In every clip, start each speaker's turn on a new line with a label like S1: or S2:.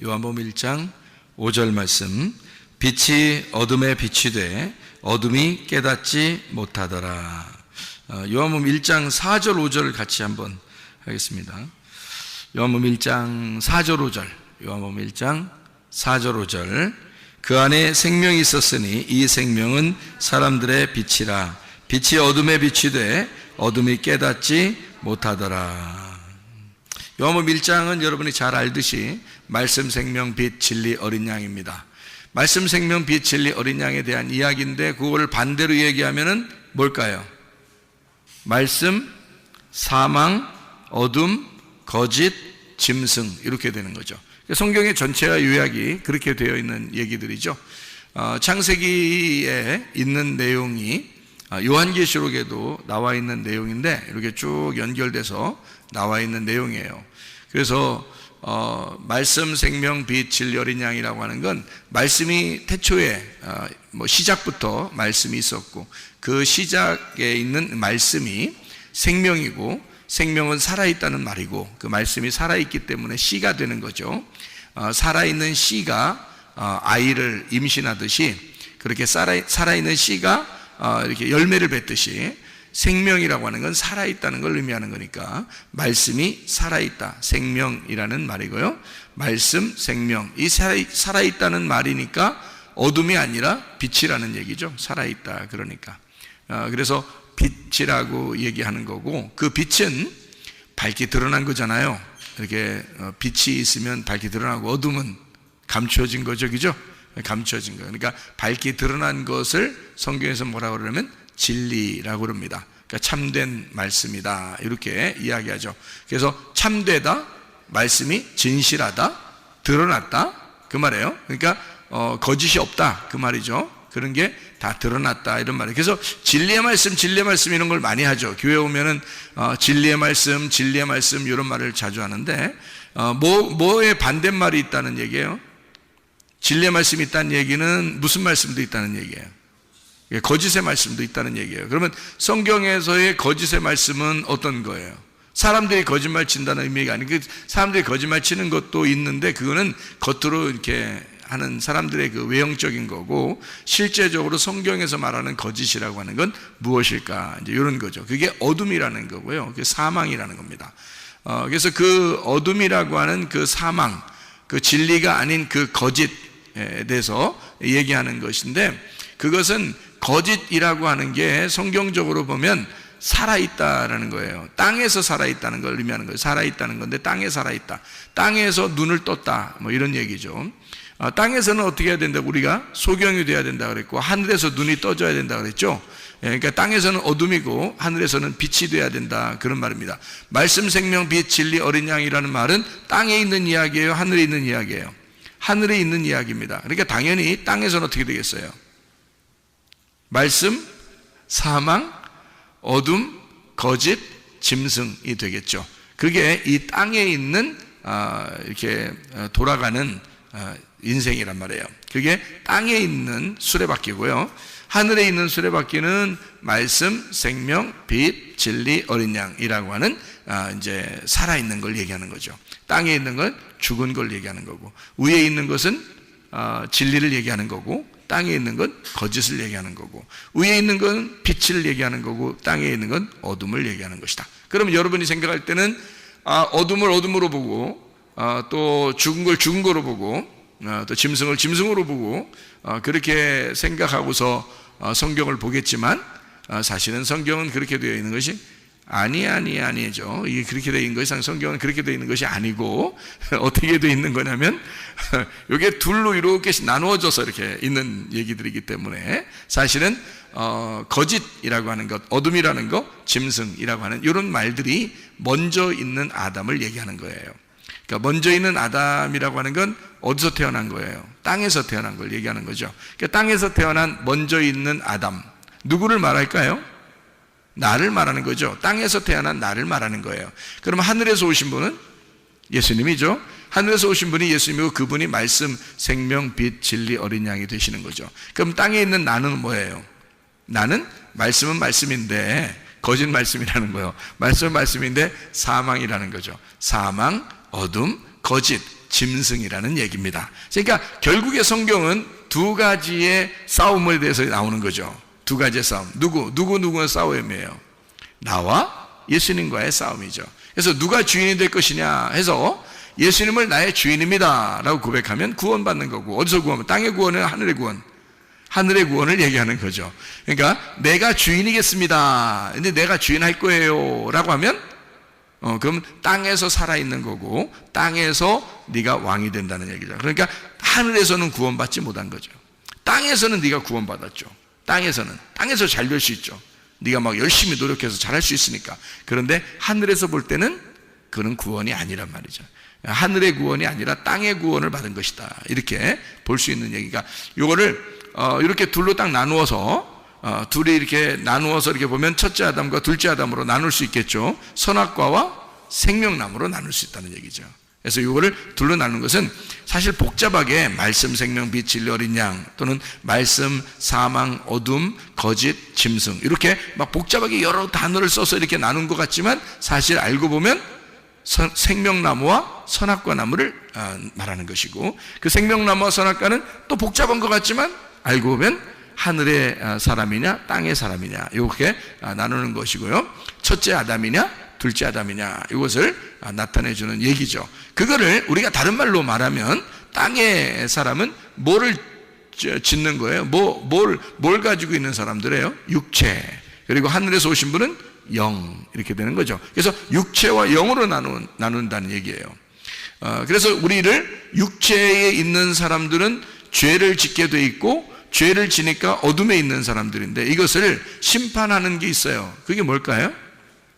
S1: 요한복음 1장 5절 말씀. 빛이 어둠에 빛이 돼 어둠이 깨닫지 못하더라. 요한복음 1장 4절 5절을 같이 한번 하겠습니다. 요한복음 1장 4절 5절. 요한복음 1장 4절 5절. 그 안에 생명이 있었으니 이 생명은 사람들의 빛이라. 빛이 어둠에 빛이 돼 어둠이 깨닫지 못하더라. 요한복음 1장은 여러분이 잘 알듯이 말씀, 생명, 빛, 진리, 어린 양입니다. 말씀, 생명, 빛, 진리, 어린 양에 대한 이야기인데 그걸 반대로 얘기하면은 뭘까요? 말씀, 사망, 어둠, 거짓, 짐승, 이렇게 되는 거죠. 성경의 전체가 요약이 그렇게 되어 있는 얘기들이죠. 창세기에 있는 내용이 요한계시록에도 나와 있는 내용인데 이렇게 쭉 연결돼서 나와 있는 내용이에요. 그래서 말씀, 생명, 빛, 진리, 어린 양이라고 하는 건 말씀이 태초에 시작부터 말씀이 있었고 그 시작에 있는 말씀이 생명이고 생명은 살아있다는 말이고 그 말씀이 살아있기 때문에 씨가 되는 거죠. 살아있는 씨가 아이를 임신하듯이 그렇게 살아있는 씨가 이렇게 열매를 맺듯이 생명이라고 하는 건 살아있다는 걸 의미하는 거니까 말씀이 살아있다, 생명이라는 말이고요. 말씀, 생명, 이 살아있다는 말이니까 어둠이 아니라 빛이라는 얘기죠. 살아있다 그러니까. 그래서 빛이라고 얘기하는 거고 그 빛은 밝게 드러난 거잖아요. 이렇게 빛이 있으면 밝게 드러나고 어둠은 감춰진 거죠, 그죠? 감춰진 거예요. 그러니까 밝게 드러난 것을 성경에서 뭐라고 그러냐면 진리라고 그럽니다. 그러니까 참된 말씀이다 이렇게 이야기하죠. 그래서 참되다, 말씀이 진실하다, 드러났다 그 말이에요. 그러니까 거짓이 없다 그 말이죠. 그런 게 다 드러났다 이런 말이에요. 그래서 진리의 말씀, 진리의 말씀 이런 걸 많이 하죠. 교회 오면은 진리의 말씀, 진리의 말씀 이런 말을 자주 하는데 뭐에 반대말이 있다는 얘기예요. 진리의 말씀이 있다는 얘기는 무슨 말씀도 있다는 얘기예요. 거짓의 말씀도 있다는 얘기예요. 그러면 성경에서의 거짓의 말씀은 어떤 거예요? 사람들이 거짓말 친다는 의미가 아니고 사람들이 거짓말 치는 것도 있는데 그거는 겉으로 이렇게 하는 사람들의 그 외형적인 거고 실제적으로 성경에서 말하는 거짓이라고 하는 건 무엇일까? 이제 이런 거죠. 그게 어둠이라는 거고요. 그게 사망이라는 겁니다. 그래서 그 어둠이라고 하는 그 사망, 그 진리가 아닌 그 거짓에 대해서 얘기하는 것인데 그것은 거짓이라고 하는 게 성경적으로 보면 살아있다라는 거예요. 땅에서 살아있다는 걸 의미하는 거예요. 살아있다는 건데 땅에 살아있다. 땅에서 눈을 떴다. 뭐 이런 얘기죠. 땅에서는 어떻게 해야 된다고 우리가 소경이 돼야 된다 그랬고 하늘에서 눈이 떠져야 된다 그랬죠. 그러니까 땅에서는 어둠이고 하늘에서는 빛이 돼야 된다 그런 말입니다. 말씀, 생명, 빛, 진리, 어린 양이라는 말은 땅에 있는 이야기예요, 하늘에 있는 이야기예요? 하늘에 있는 이야기입니다. 그러니까 당연히 땅에서는 어떻게 되겠어요? 말씀, 사망, 어둠, 거짓, 짐승이 되겠죠. 그게 이 땅에 있는 이렇게 돌아가는 인생이란 말이에요. 그게 땅에 있는 수레바퀴고요. 하늘에 있는 수레바퀴는 말씀, 생명, 빛, 진리, 어린 양이라고 하는 이제 살아있는 걸 얘기하는 거죠. 땅에 있는 건 죽은 걸 얘기하는 거고 위에 있는 것은 진리를 얘기하는 거고 땅에 있는 건 거짓을 얘기하는 거고 위에 있는 건 빛을 얘기하는 거고 땅에 있는 건 어둠을 얘기하는 것이다. 그러면 여러분이 생각할 때는 어둠을 어둠으로 보고 또 죽은 걸 죽은 거로 보고 또 짐승을 짐승으로 보고 그렇게 생각하고서 성경을 보겠지만 사실은 성경은 그렇게 되어 있는 것이 아니죠. 이게 그렇게 되어 있는 것이 성경은 그렇게 되어 있는 것이 아니고 어떻게 되어 있는 거냐면 이게 둘로 이렇게 나누어져서 이렇게 있는 얘기들이기 때문에 사실은 거짓이라고 하는 것, 어둠이라는 것, 짐승이라고 하는 이런 말들이 먼저 있는 아담을 얘기하는 거예요. 그러니까 먼저 있는 아담이라고 하는 건 어디서 태어난 거예요? 땅에서 태어난 걸 얘기하는 거죠. 그러니까 땅에서 태어난 먼저 있는 아담, 누구를 말할까요? 나를 말하는 거죠. 땅에서 태어난 나를 말하는 거예요. 그럼 하늘에서 오신 분은 예수님이죠. 하늘에서 오신 분이 예수님이고 그분이 말씀, 생명, 빛, 진리, 어린 양이 되시는 거죠. 그럼 땅에 있는 나는 뭐예요? 나는 말씀은 말씀인데 거짓 말씀이라는 거예요. 말씀은 말씀인데 사망이라는 거죠. 사망, 어둠, 거짓, 짐승이라는 얘기입니다. 그러니까 결국에 성경은 두 가지의 싸움에 대해서 나오는 거죠. 두 가지의 싸움. 누구는 싸움이에요. 나와 예수님과의 싸움이죠. 그래서 누가 주인이 될 것이냐 해서 예수님을 나의 주인입니다 라고 고백하면 구원받는 거고, 어디서 구원? 땅의 구원은 하늘의 구원. 하늘의 구원을 얘기하는 거죠. 그러니까 내가 주인이겠습니다. 근데 내가 주인 할 거예요 라고 하면 그럼 땅에서 살아있는 거고 땅에서 네가 왕이 된다는 얘기죠. 그러니까 하늘에서는 구원받지 못한 거죠. 땅에서는 네가 구원받았죠. 땅에서 잘 될 수 있죠. 네가 막 열심히 노력해서 잘할 수 있으니까. 그런데 하늘에서 볼 때는 그는 구원이 아니란 말이죠. 하늘의 구원이 아니라 땅의 구원을 받은 것이다, 이렇게 볼 수 있는 얘기가, 요거를 이렇게 둘로 딱 나누어서 둘이 이렇게 나누어서 이렇게 보면 첫째 아담과 둘째 아담으로 나눌 수 있겠죠. 선악과와 생명나무로 나눌 수 있다는 얘기죠. 그래서 이거를 둘로 나누는 것은 사실 복잡하게 말씀, 생명, 빛, 진리, 어린 양, 또는 말씀, 사망, 어둠, 거짓, 짐승, 이렇게 막 복잡하게 여러 단어를 써서 이렇게 나눈 것 같지만 사실 알고 보면 생명나무와 선악과 나무를 말하는 것이고, 그 생명나무와 선악과는 또 복잡한 것 같지만 알고 보면 하늘의 사람이냐 땅의 사람이냐, 이렇게 나누는 것이고요. 첫째 아담이냐 둘째 아담이냐, 이것을 나타내주는 얘기죠. 그거를 우리가 다른 말로 말하면 땅의 사람은 뭐를 짓는 거예요? 뭘 가지고 있는 사람들이에요? 육체. 그리고 하늘에서 오신 분은 영, 이렇게 되는 거죠. 그래서 육체와 영으로 나눈다는 얘기예요. 그래서 우리를 육체에 있는 사람들은 죄를 짓게 돼 있고, 죄를 지니까 어둠에 있는 사람들인데 이것을 심판하는 게 있어요. 그게 뭘까요?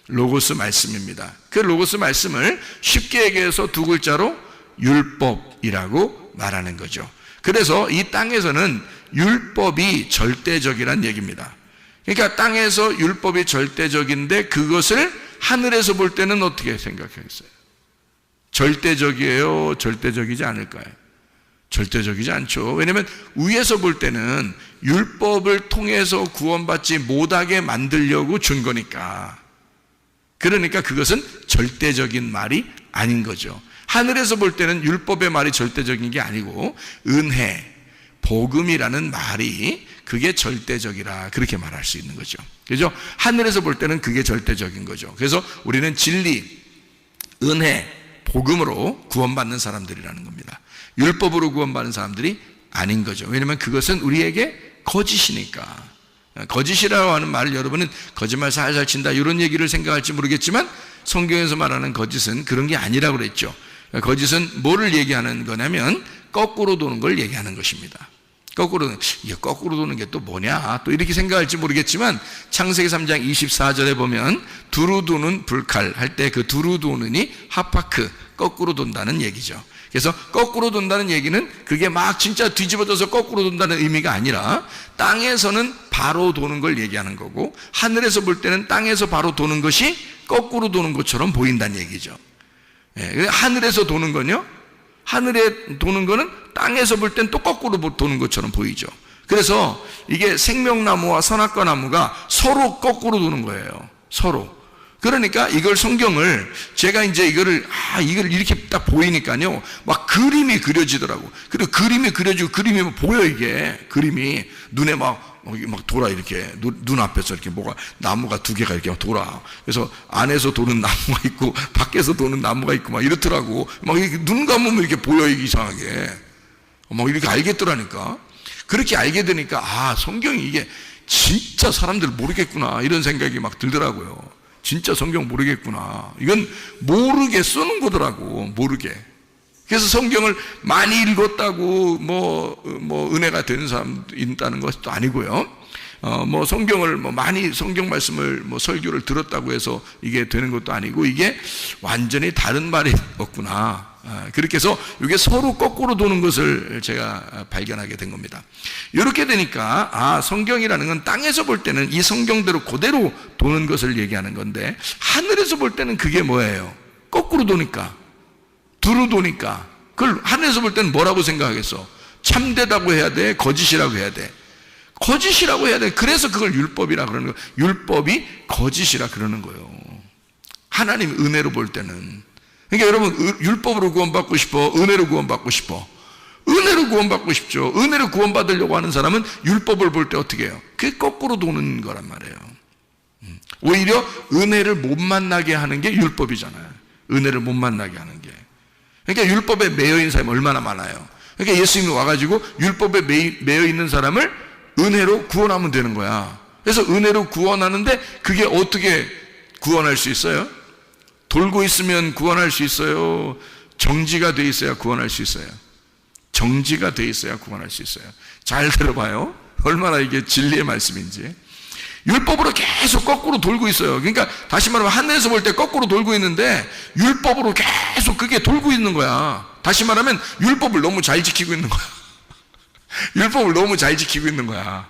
S1: 로고스 말씀입니다. 그 로고스 말씀을 쉽게 얘기해서 두 글자로 율법이라고 말하는 거죠. 그래서 이 땅에서는 율법이 절대적이란 얘기입니다. 그러니까 땅에서 율법이 절대적인데 그것을 하늘에서 볼 때는 어떻게 생각하겠어요? 절대적이에요? 절대적이지 않을까요? 절대적이지 않죠. 왜냐하면 위에서 볼 때는 율법을 통해서 구원받지 못하게 만들려고 준 거니까. 그러니까 그것은 절대적인 말이 아닌 거죠. 하늘에서 볼 때는 율법의 말이 절대적인 게 아니고 은혜, 복음이라는 말이 그게 절대적이라, 그렇게 말할 수 있는 거죠. 그죠? 하늘에서 볼 때는 그게 절대적인 거죠. 그래서 우리는 진리, 은혜, 복음으로 구원받는 사람들이라는 겁니다. 율법으로 구원받는 사람들이 아닌 거죠. 왜냐하면 그것은 우리에게 거짓이니까. 거짓이라고 하는 말을 여러분은 거짓말 살살 친다 이런 얘기를 생각할지 모르겠지만 성경에서 말하는 거짓은 그런 게 아니라고 그랬죠. 거짓은 뭐를 얘기하는 거냐면 거꾸로 도는 걸 얘기하는 것입니다. 거꾸로 도는 게 또 뭐냐, 또 이렇게 생각할지 모르겠지만 창세기 3장 24절에 보면 두루 도는 불칼 할 때 그 두루 도는이 하파크, 거꾸로 돈다는 얘기죠. 그래서 거꾸로 돈다는 얘기는 그게 막 진짜 뒤집어져서 거꾸로 돈다는 의미가 아니라 땅에서는 바로 도는 걸 얘기하는 거고, 하늘에서 볼 때는 땅에서 바로 도는 것이 거꾸로 도는 것처럼 보인다는 얘기죠. 하늘에서 도는 건요, 하늘에 도는 거는 땅에서 볼 땐 또 거꾸로 도는 것처럼 보이죠. 그래서 이게 생명나무와 선악과 나무가 서로 거꾸로 도는 거예요. 서로. 그러니까 이걸 성경을 제가 이제 이걸 이렇게 딱 보이니까요, 막 그림이 그려지더라고. 그리고 그림이 그려지고 그림이 보여, 이게 그림이 눈에 막 돌아, 이렇게 눈 앞에서 이렇게 나무가 두 개가 이렇게 돌아. 그래서 안에서 도는 나무가 있고 밖에서 도는 나무가 있고 막 이렇더라고. 막 이렇게 눈 감으면 이렇게 보여, 이게 이상하게. 막 이렇게 알겠더라니까. 그렇게 알게 되니까 성경이 이게 진짜 사람들 모르겠구나, 이런 생각이 막 들더라고요. 진짜 성경 모르겠구나. 이건 모르게 쓰는 거더라고, 모르게. 그래서 성경을 많이 읽었다고 은혜가 되는 사람 있다는 것도 아니고요. 성경을 많이 성경 말씀을 설교를 들었다고 해서 이게 되는 것도 아니고, 이게 완전히 다른 말이 없구나. 그렇게 해서 이게 서로 거꾸로 도는 것을 제가 발견하게 된 겁니다. 이렇게 되니까 성경이라는 건 땅에서 볼 때는 이 성경대로 그대로 도는 것을 얘기하는 건데, 하늘에서 볼 때는 그게 뭐예요? 거꾸로 도니까, 두루 도니까. 그걸 하늘에서 볼 때는 뭐라고 생각하겠어? 참되다고 해야 돼? 거짓이라고 해야 돼? 거짓이라고 해야 돼. 그래서 그걸 율법이라 그러는 거예요. 율법이 거짓이라 그러는 거예요. 하나님 은혜로 볼 때는. 그러니까 여러분, 율법으로 구원받고 싶어? 은혜로 구원받고 싶어? 은혜로 구원받고 싶죠. 은혜로 구원받으려고 하는 사람은 율법을 볼 때 어떻게 해요? 그게 거꾸로 도는 거란 말이에요. 오히려 은혜를 못 만나게 하는 게 율법이잖아요. 은혜를 못 만나게 하는 게. 그러니까 율법에 매여 있는 사람이 얼마나 많아요. 그러니까 예수님이 와가지고 율법에 매여 있는 사람을 은혜로 구원하면 되는 거야. 그래서 은혜로 구원하는데 그게 어떻게 구원할 수 있어요? 돌고 있으면 구원할 수 있어요? 정지가 돼 있어야 구원할 수 있어요? 정지가 돼 있어야 구원할 수 있어요. 잘 들어봐요. 얼마나 이게 진리의 말씀인지. 율법으로 계속 거꾸로 돌고 있어요. 그러니까 다시 말하면 하늘에서 볼 때 거꾸로 돌고 있는데 율법으로 계속 그게 돌고 있는 거야. 다시 말하면 율법을 너무 잘 지키고 있는 거야. 율법을 너무 잘 지키고 있는 거야.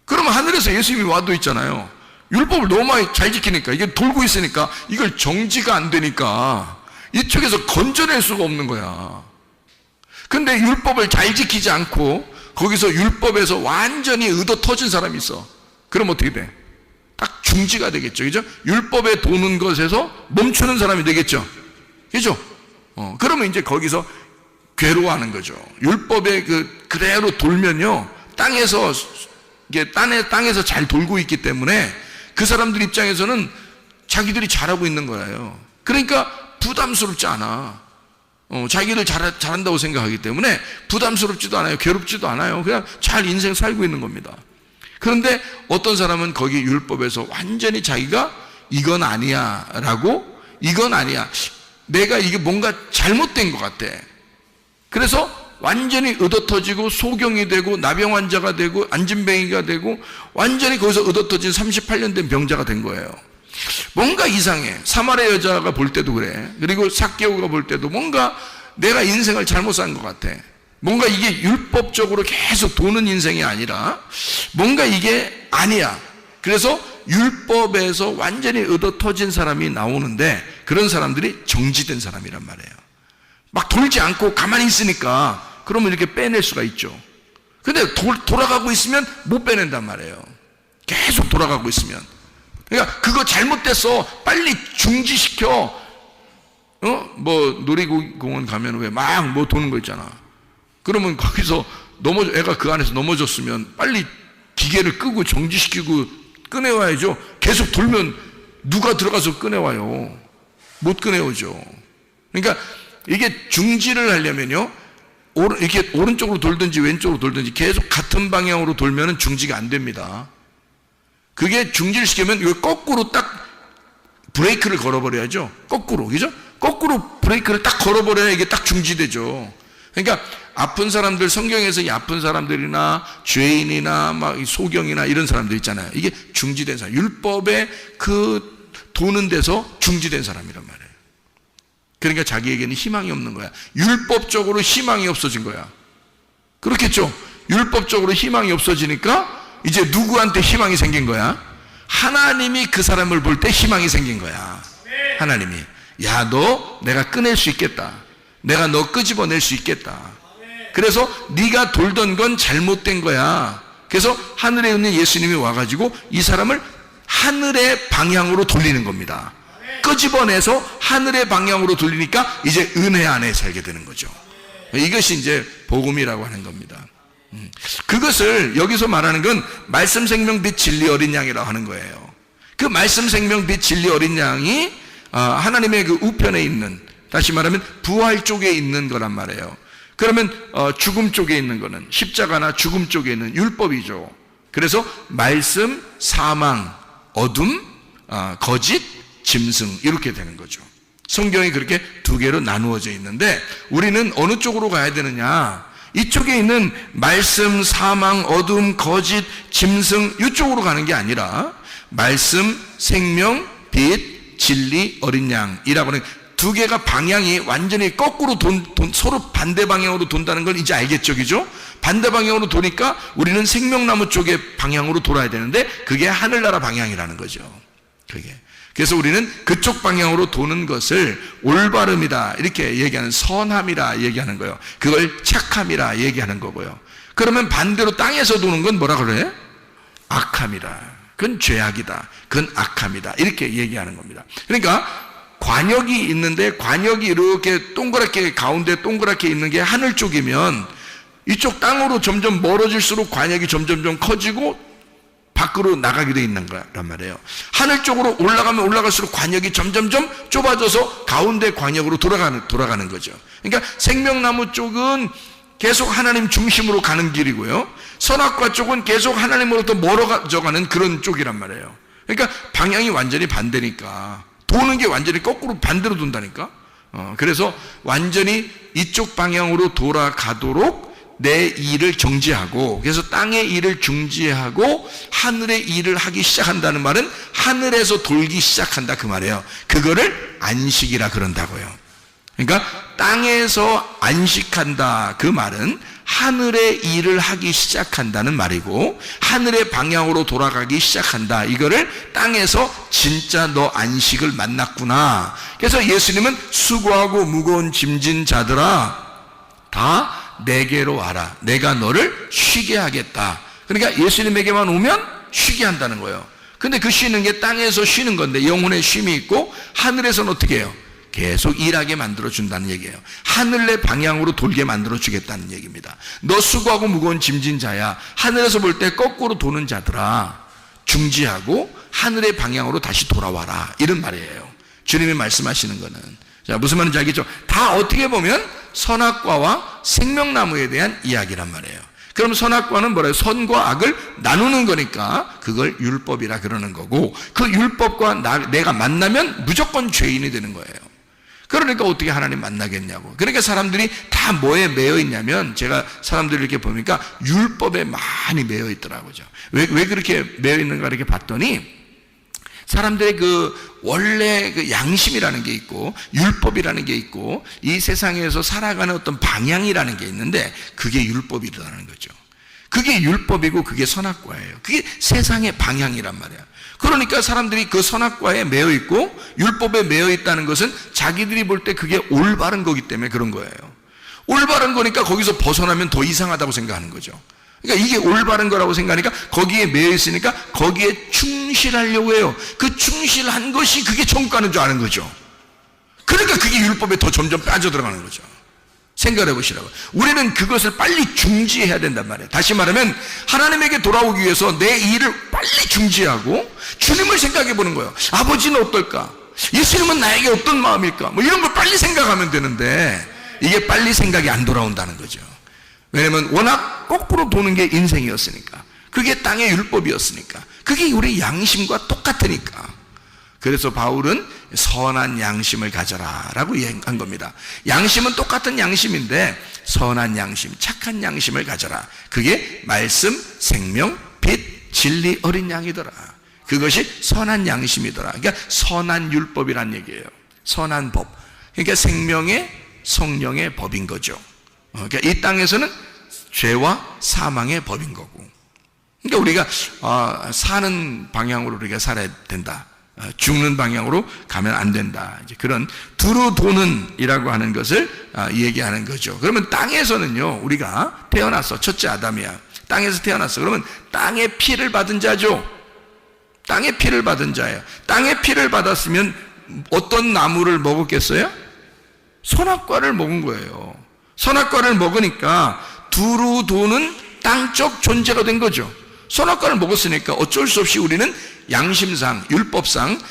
S1: 그러면 하늘에서 예수님이 와도 있잖아요. 율법을 너무 많이 잘 지키니까 이게 돌고 있으니까 이걸 정지가 안 되니까 이쪽에서 건져낼 수가 없는 거야. 근데 율법을 잘 지키지 않고 거기서 율법에서 완전히 의도 터진 사람이 있어. 그럼 어떻게 돼? 딱 중지가 되겠죠. 그죠? 율법에 도는 것에서 멈추는 사람이 되겠죠. 그죠? 그러면 이제 거기서 괴로워하는 거죠. 율법에 그대로 돌면요. 땅에서, 이게 땅에서 잘 돌고 있기 때문에 그 사람들 입장에서는 자기들이 잘하고 있는 거예요. 그러니까 부담스럽지 않아. 자기들 잘한다고 생각하기 때문에 부담스럽지도 않아요. 괴롭지도 않아요. 그냥 잘 인생 살고 있는 겁니다. 그런데 어떤 사람은 거기 율법에서 완전히 자기가 이건 아니야 라고, 이건 아니야, 내가 이게 뭔가 잘못된 것 같아. 그래서 완전히 의도터지고 소경이 되고 나병 환자가 되고 안진뱅이가 되고 완전히 거기서 의도터진 38년 된 병자가 된 거예요. 뭔가 이상해. 사마리아 여자가 볼 때도 그래. 그리고 삭개오가 볼 때도 뭔가 내가 인생을 잘못 산 것 같아. 뭔가 이게 율법적으로 계속 도는 인생이 아니라 뭔가 이게 아니야. 그래서 율법에서 완전히 의도터진 사람이 나오는데 그런 사람들이 정지된 사람이란 말이에요. 막 돌지 않고 가만히 있으니까 그러면 이렇게 빼낼 수가 있죠. 근데 돌아가고 있으면 못 빼낸단 말이에요. 계속 돌아가고 있으면. 그러니까 그거 잘못됐어. 빨리 중지시켜. 뭐 놀이공원 가면 왜 막 뭐 도는 거 있잖아. 그러면 거기서 애가 그 안에서 넘어졌으면 빨리 기계를 끄고 정지시키고 꺼내와야죠. 계속 돌면 누가 들어가서 꺼내와요? 못 꺼내오죠. 그러니까 이게 중지를 하려면요, 이렇게 오른쪽으로 돌든지 왼쪽으로 돌든지 계속 같은 방향으로 돌면은 중지가 안 됩니다. 그게 중지를 시키면 이거 거꾸로 딱 브레이크를 걸어버려야죠. 거꾸로, 그죠? 거꾸로 브레이크를 딱 걸어버려야 이게 딱 중지되죠. 그러니까 아픈 사람들, 성경에서 이 아픈 사람들이나 죄인이나 막 소경이나 이런 사람들 있잖아요. 이게 중지된 사람, 율법에 그 도는 데서 중지된 사람이란 말이에요. 그러니까 자기에게는 희망이 없는 거야. 율법적으로 희망이 없어진 거야. 그렇겠죠? 율법적으로 희망이 없어지니까 이제 누구한테 희망이 생긴 거야? 하나님이 그 사람을 볼 때 희망이 생긴 거야. 하나님이, 야, 너 내가 꺼낼 수 있겠다. 내가 너 끄집어낼 수 있겠다. 그래서 네가 돌던 건 잘못된 거야. 그래서 하늘에 있는 예수님이 와가지고 이 사람을 하늘의 방향으로 돌리는 겁니다. 끄집어내서 하늘의 방향으로 돌리니까 이제 은혜 안에 살게 되는 거죠. 이것이 이제 복음이라고 하는 겁니다. 그것을 여기서 말하는 건 말씀 생명 빛 진리 어린 양이라고 하는 거예요. 그 말씀 생명 빛 진리 어린 양이 하나님의 그 우편에 있는, 다시 말하면 부활 쪽에 있는 거란 말이에요. 그러면 죽음 쪽에 있는 거는, 십자가나 죽음 쪽에 있는 율법이죠. 그래서 말씀, 사망, 어둠, 거짓, 짐승, 이렇게 되는 거죠. 성경이 그렇게 두 개로 나누어져 있는데 우리는 어느 쪽으로 가야 되느냐? 이쪽에 있는 말씀, 사망, 어둠, 거짓, 짐승, 이쪽으로 가는 게 아니라 말씀, 생명, 빛, 진리, 어린 양이라고 하는 두 개가 방향이 완전히 거꾸로 서로 반대 방향으로 돈다는 걸 이제 알겠죠, 그죠? 반대 방향으로 도니까 우리는 생명나무 쪽의 방향으로 돌아야 되는데 그게 하늘나라 방향이라는 거죠. 그게. 그래서 우리는 그쪽 방향으로 도는 것을 올바름이다 이렇게 얘기하는, 선함이라 얘기하는 거예요. 그걸 착함이라 얘기하는 거고요. 그러면 반대로 땅에서 도는 건 뭐라 그래? 악함이다. 그건 죄악이다. 그건 악함이다. 이렇게 얘기하는 겁니다. 그러니까 관역이 있는데 관역이 이렇게 동그랗게 가운데 동그랗게 있는 게 하늘 쪽이면 이쪽 땅으로 점점 멀어질수록 관역이 점점 커지고 밖으로 나가게 돼 있는 거란 말이에요. 하늘 쪽으로 올라가면 올라갈수록 관역이 점점점 좁아져서 가운데 관역으로 돌아가는 거죠. 그러니까 생명나무 쪽은 계속 하나님 중심으로 가는 길이고요. 선악과 쪽은 계속 하나님으로부터 멀어져 가는 그런 쪽이란 말이에요. 그러니까 방향이 완전히 반대니까 도는 게 완전히 거꾸로 반대로 돈다니까. 그래서 완전히 이쪽 방향으로 돌아가도록 내 일을 정지하고, 그래서 땅의 일을 중지하고 하늘의 일을 하기 시작한다는 말은 하늘에서 돌기 시작한다 그 말이에요. 그거를 안식이라 그런다고요. 그러니까 땅에서 안식한다 그 말은 하늘의 일을 하기 시작한다는 말이고, 하늘의 방향으로 돌아가기 시작한다, 이거를 땅에서 진짜 너 안식을 만났구나. 그래서 예수님은 수고하고 무거운 짐진 자들아 다 내게로 와라, 내가 너를 쉬게 하겠다. 그러니까 예수님에게만 오면 쉬게 한다는 거예요. 근데 그 쉬는 게 땅에서 쉬는 건데 영혼의 쉼이 있고, 하늘에서는 어떻게 해요? 계속 일하게 만들어준다는 얘기예요. 하늘의 방향으로 돌게 만들어주겠다는 얘기입니다. 너 수고하고 무거운 짐진 자야, 하늘에서 볼 때 거꾸로 도는 자들아 중지하고 하늘의 방향으로 다시 돌아와라, 이런 말이에요. 주님이 말씀하시는 거는, 자, 무슨 말인지 알겠죠? 다 어떻게 보면 선악과와 생명나무에 대한 이야기란 말이에요. 그럼 선악과는 뭐래요? 선과 악을 나누는 거니까 그걸 율법이라 그러는 거고, 그 율법과 내가 만나면 무조건 죄인이 되는 거예요. 그러니까 어떻게 하나님 만나겠냐고. 그러니까 사람들이 다 뭐에 매여 있냐면, 제가 사람들을 이렇게 보니까 율법에 많이 매여 있더라고요. 왜 그렇게 매여 있는가 이렇게 봤더니, 사람들의 그 원래 그 양심이라는 게 있고 율법이라는 게 있고 이 세상에서 살아가는 어떤 방향이라는 게 있는데, 그게 율법이라는 거죠. 그게 율법이고 그게 선악과예요. 그게 세상의 방향이란 말이야. 그러니까 사람들이 그 선악과에 매여 있고 율법에 매여 있다는 것은 자기들이 볼 때 그게 올바른 거기 때문에 그런 거예요. 올바른 거니까 거기서 벗어나면 더 이상하다고 생각하는 거죠. 그러니까 이게 올바른 거라고 생각하니까 거기에 매여 있으니까 거기에 충실하려고 해요. 그 충실한 것이 그게 천국 가는 줄 아는 거죠. 그러니까 그게 율법에 더 점점 빠져들어가는 거죠. 생각해 보시라고. 우리는 그것을 빨리 중지해야 된단 말이에요. 다시 말하면 하나님에게 돌아오기 위해서 내 일을 빨리 중지하고 주님을 생각해 보는 거예요. 아버지는 어떨까? 예수님은 나에게 어떤 마음일까? 뭐 이런 걸 빨리 생각하면 되는데, 이게 빨리 생각이 안 돌아온다는 거죠. 왜냐면 워낙 거꾸로 도는 게 인생이었으니까, 그게 땅의 율법이었으니까, 그게 우리 양심과 똑같으니까. 그래서 바울은 선한 양심을 가져라 라고 얘기한 겁니다. 양심은 똑같은 양심인데 선한 양심, 착한 양심을 가져라. 그게 말씀, 생명, 빛, 진리 어린 양이더라. 그것이 선한 양심이더라. 그러니까 선한 율법이란 얘기예요. 선한 법. 그러니까 생명의 성령의 법인 거죠. 그러니까 이 땅에서는 죄와 사망의 법인 거고, 그러니까 우리가 사는 방향으로 우리가 살아야 된다, 죽는 방향으로 가면 안 된다, 이제 그런 두루 도는 이라고 하는 것을 얘기하는 거죠. 그러면 땅에서는요, 우리가 태어났어. 첫째 아담이야. 땅에서 태어났어. 그러면 땅의 피를 받은 자죠. 땅의 피를 받은 자예요. 땅의 피를 받았으면 어떤 나무를 먹었겠어요? 선악과를 먹은 거예요. 선악과를 먹으니까 두루 도는 땅적 존재가 된 거죠. 선악과를 먹었으니까 어쩔 수 없이 우리는 양심상, 율법상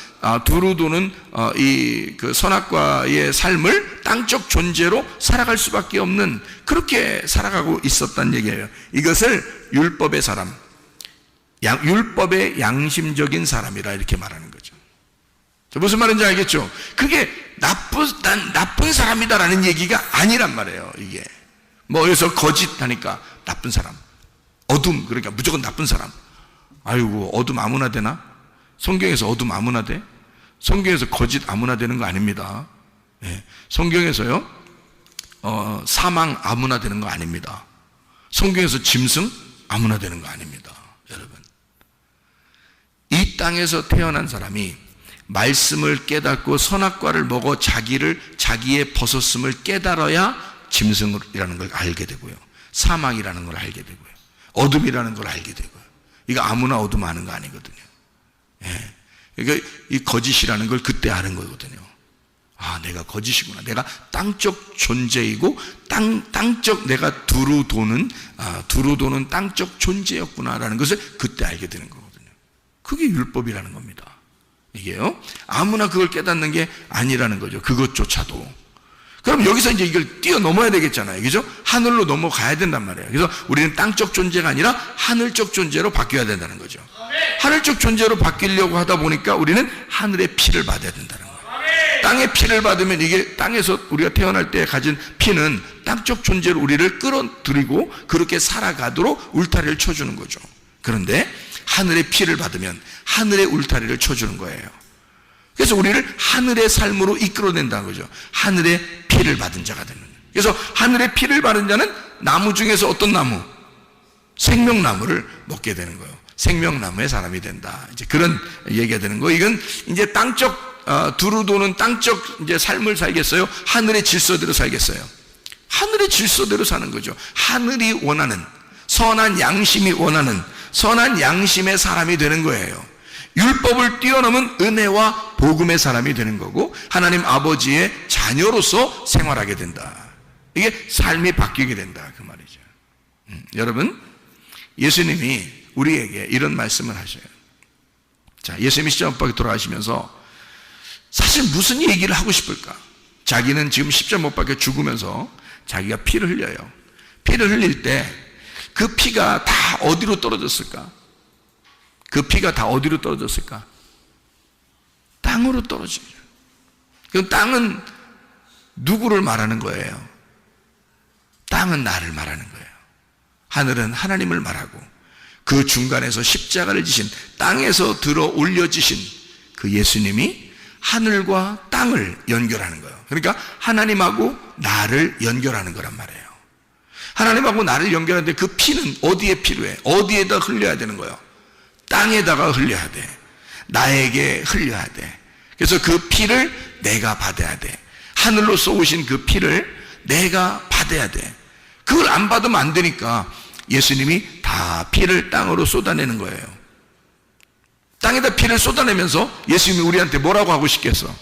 S1: 두루 도는 이 그 선악과의 삶을 땅적 존재로 살아갈 수밖에 없는, 그렇게 살아가고 있었단 얘기예요. 이것을 율법의 사람, 율법의 양심적인 사람이라 이렇게 말하는 거죠. 무슨 말인지 알겠죠? 그게 나쁜 사람이다라는 얘기가 아니란 말이에요. 이게 뭐 여기서 거짓하니까 나쁜 사람, 어둠 그러니까 무조건 나쁜 사람. 아이고, 어둠 아무나 되나? 성경에서 어둠 아무나 돼? 성경에서 거짓 아무나 되는 거 아닙니다. 네. 성경에서요 사망 아무나 되는 거 아닙니다. 성경에서 짐승 아무나 되는 거 아닙니다. 여러분, 이 땅에서 태어난 사람이 말씀을 깨닫고 선악과를 먹어 자기의 벗었음을 깨달아야 짐승이라는 걸 알게 되고요, 사망이라는 걸 알게 되고요, 어둠이라는 걸 알게 되고요. 이거 아무나 어둠 아는 거 아니거든요. 예. 그러니까 이 거짓이라는 걸 그때 아는 거거든요. 내가 거짓이구나. 내가 땅적 존재이고 땅적 내가 두루 도는 땅적 존재였구나라는 것을 그때 알게 되는 거거든요. 그게 율법이라는 겁니다. 이게요. 아무나 그걸 깨닫는 게 아니라는 거죠. 그것조차도. 그럼 여기서 이제 이걸 뛰어넘어야 되겠잖아요. 그죠? 하늘로 넘어가야 된단 말이에요. 그래서 우리는 땅적 존재가 아니라 하늘적 존재로 바뀌어야 된다는 거죠. 하늘적 존재로 바뀌려고 하다 보니까 우리는 하늘의 피를 받아야 된다는 거예요. 땅의 피를 받으면 이게 땅에서 우리가 태어날 때 가진 피는 땅적 존재로 우리를 끌어들이고 그렇게 살아가도록 울타리를 쳐주는 거죠. 그런데 하늘의 피를 받으면 하늘의 울타리를 쳐주는 거예요. 그래서 우리를 하늘의 삶으로 이끌어낸다는 거죠. 하늘의 피를 받은 자가 되는 거예요. 그래서 하늘의 피를 받은 자는 나무 중에서 어떤 나무? 생명나무를 먹게 되는 거예요. 생명나무의 사람이 된다. 이제 그런 얘기가 되는 거예요. 이건 이제 땅적 두루 도는 땅적 이제 삶을 살겠어요? 하늘의 질서대로 살겠어요? 하늘의 질서대로 사는 거죠. 하늘이 원하는, 선한 양심이 원하는 선한 양심의 사람이 되는 거예요. 율법을 뛰어넘은 은혜와 복음의 사람이 되는 거고 하나님 아버지의 자녀로서 생활하게 된다. 이게 삶이 바뀌게 된다 그 말이죠. 여러분, 예수님이 우리에게 이런 말씀을 하셔요. 자, 예수님이 십자가 돌아가시면서 사실 무슨 얘기를 하고 싶을까? 자기는 지금 십자가 못 박혀 죽으면서 자기가 피를 흘려요. 피를 흘릴 때 그 피가 다 어디로 떨어졌을까? 그 피가 다 어디로 떨어졌을까? 땅으로 떨어지죠. 그 땅은 누구를 말하는 거예요? 땅은 나를 말하는 거예요. 하늘은 하나님을 말하고 그 중간에서 십자가를 지신, 땅에서 들어 올려지신 그 예수님이 하늘과 땅을 연결하는 거예요. 그러니까 하나님하고 나를 연결하는 거란 말이에요. 하나님하고 나를 연결하는데 그 피는 어디에 필요해? 어디에다 흘려야 되는 거예요? 땅에다가 흘려야 돼. 나에게 흘려야 돼. 그래서 그 피를 내가 받아야 돼. 하늘로서 오신 그 피를 내가 받아야 돼. 그걸 안 받으면 안 되니까 예수님이 다 피를 땅으로 쏟아내는 거예요. 땅에다 피를 쏟아내면서 예수님이 우리한테 뭐라고 하고 싶겠어?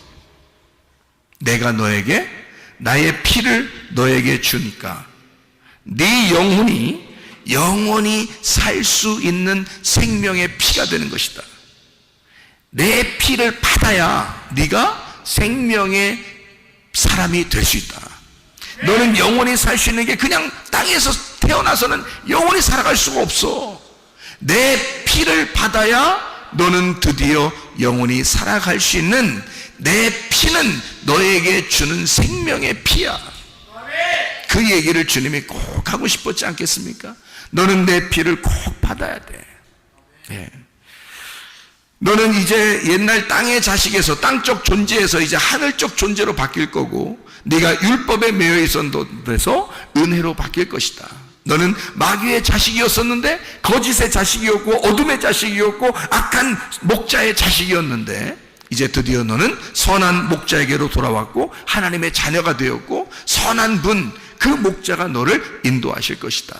S1: 내가 너에게 나의 피를 너에게 주니까 네 영혼이 살 수 있는 생명의 피가 되는 것이다. 내 피를 받아야 네가 생명의 사람이 될 수 있다. 너는 영원히 살 수 있는 게 그냥 땅에서 태어나서는 영원히 살아갈 수가 없어. 내 피를 받아야 너는 드디어 영원히 살아갈 수 있는, 내 피는 너에게 주는 생명의 피야. 그 얘기를 주님이 꼭 하고 싶었지 않겠습니까? 너는 내 피를 꼭 받아야 돼. 예. 너는 이제 옛날 땅의 자식에서, 땅적 존재에서 이제 하늘적 존재로 바뀔 거고, 네가 율법에 매여 있었는데서 은혜로 바뀔 것이다. 너는 마귀의 자식이었었는데, 거짓의 자식이었고, 어둠의 자식이었고, 악한 목자의 자식이었는데, 이제 드디어 너는 선한 목자에게로 돌아왔고 하나님의 자녀가 되었고 선한 분, 그 목자가 너를 인도하실 것이다.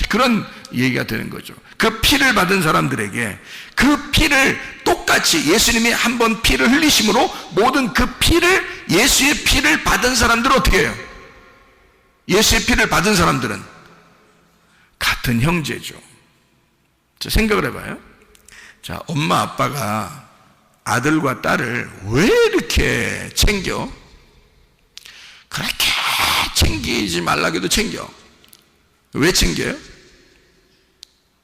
S1: 그런 얘기가 되는 거죠. 그 피를 받은 사람들에게 그 피를 똑같이 예수님이 한번 피를 흘리심으로 모든 그 피를, 예수의 피를 받은 사람들은 어떻게 해요? 예수의 피를 받은 사람들은 같은 형제죠. 자, 생각을 해봐요. 자, 엄마 아빠가 아들과 딸을 왜 이렇게 챙겨? 그렇게 챙기지 말라고 해도 챙겨. 왜 챙겨요?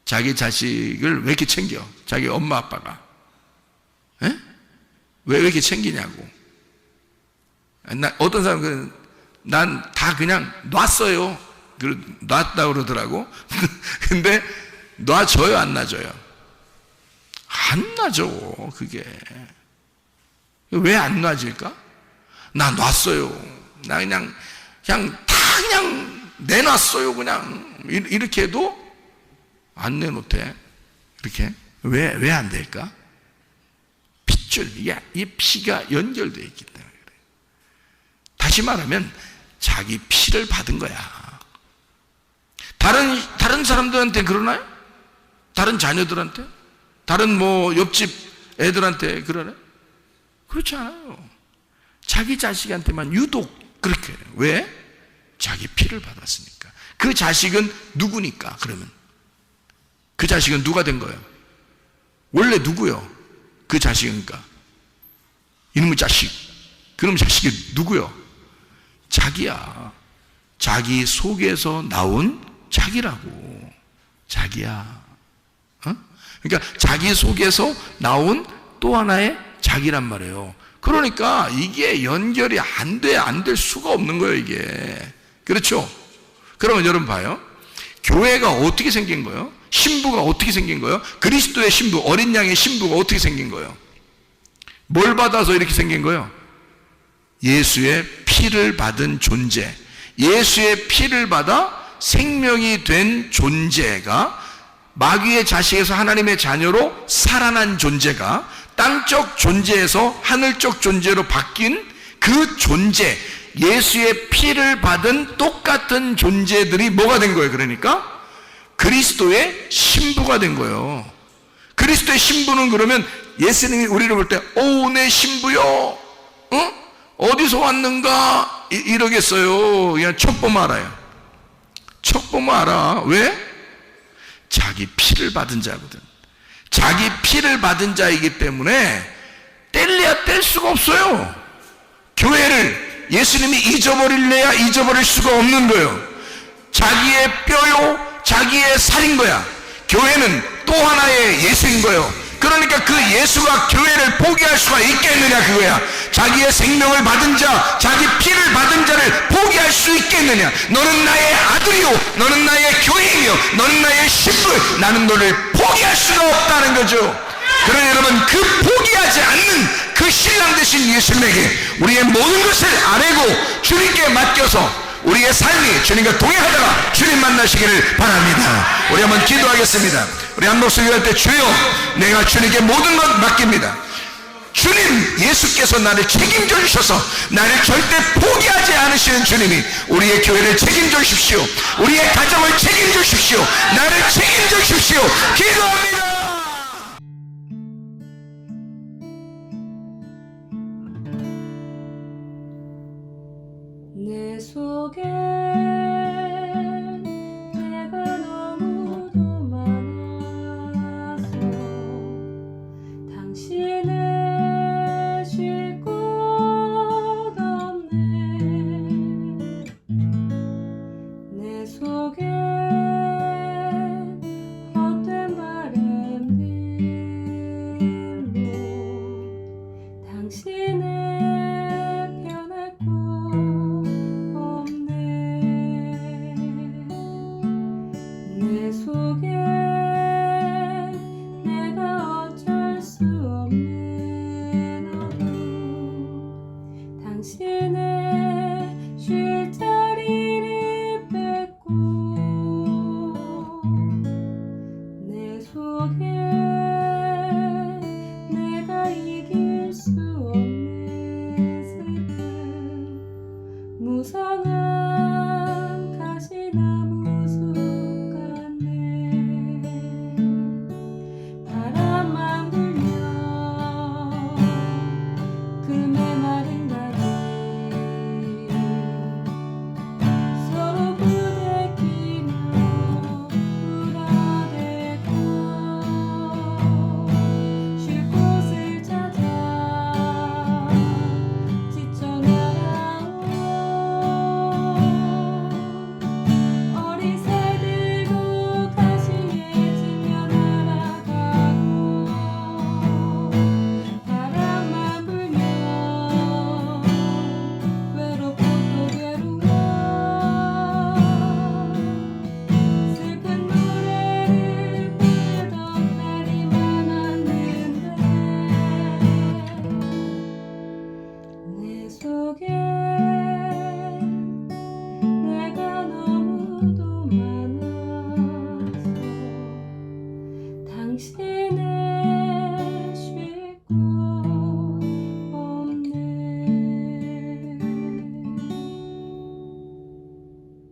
S1: 자기 자식을 왜 이렇게 챙겨? 자기 엄마 아빠가. 에? 왜 이렇게 챙기냐고. 어떤 사람은 난 다 그냥 놨어요. 놨다 그러더라고. 근데 놔줘요, 안 놔줘요? 안 놔줘. 그게 왜 안 놔질까? 나 놨어요. 나 그냥 다 그냥 내놨어요. 그냥 이렇게 해도 안 내놓대. 이렇게 왜 안 될까? 핏줄, 이 피가 연결되어 있기 때문에 그래. 다시 말하면 자기 피를 받은 거야. 다른 사람들한테 그러나요? 다른 자녀들한테? 다른 옆집 애들한테 그러나요? 그렇지 않아요. 자기 자식한테만 유독 그렇게 해요. 왜? 자기 피를 받았으니까. 그 자식은 누구니까? 그러면 그 자식은 누가 된 거예요? 원래 누구요? 그 자식이니까 이놈의 자식, 그놈의 자식이 누구요? 자기야. 자기 속에서 나온 자기라고. 자기야. 그러니까 자기 속에서 나온 또 하나의 자기란 말이에요. 그러니까 이게 연결이 안 될 수가 없는 거예요, 이게. 그렇죠? 그러면 여러분 봐요. 교회가 어떻게 생긴 거예요? 신부가 어떻게 생긴 거예요? 그리스도의 신부, 어린 양의 신부가 어떻게 생긴 거예요? 뭘 받아서 이렇게 생긴 거예요? 예수의 피를 받은 존재. 예수의 피를 받아 생명이 된 존재가 마귀의 자식에서 하나님의 자녀로 살아난 존재가 땅적 존재에서 하늘적 존재로 바뀐 그 존재, 예수의 피를 받은 똑같은 존재들이 뭐가 된 거예요? 그러니까 그리스도의 신부가 된 거예요. 그리스도의 신부는 그러면 예수님이 우리를 볼 때 오, 내 신부요, 어디서 왔는가 이러겠어요? 그냥 첫 보면 알아요. 첫 보면 알아. 왜? 자기 피를 받은 자거든. 자기 피를 받은 자이기 때문에 뗄래야 뗄 수가 없어요. 교회를 예수님이 잊어버릴래야 잊어버릴 수가 없는 거예요. 자기의 뼈요, 자기의 살인 거야. 교회는 또 하나의 예수인 거예요. 그러니까 그 예수가 교회를 포기할 수가 있겠느냐, 그거야. 자기의 생명을 받은 자, 자기 피를 받은 자를 포기할 수 있겠느냐. 너는 나의 아들이요, 너는 나의 교인이요, 너는 나의 신부, 나는 너를 포기할 수가 없다는 거죠. 그러나 여러분, 그 포기하지 않는 그 신랑 되신 예수님에게 우리의 모든 것을 아뢰고 주님께 맡겨서 우리의 삶이 주님과 동행하다가 주님 만나시기를 바랍니다. 우리 한번 기도하겠습니다. 우리 한 목소리 할 때, 주여, 내가 주님께 모든 것 맡깁니다. 주님, 예수께서 나를 책임져 주셔서 나를 절대 포기하지 않으시는 주님이 우리의 교회를 책임져 주십시오. 우리의 가정을 책임져 주십시오. 나를 책임져 주십시오. 기도합니다.
S2: 내 속에 내가 너무도 많아서 당신을 쉴 곳 없네. 내 속에 헛된 바램들로 당신을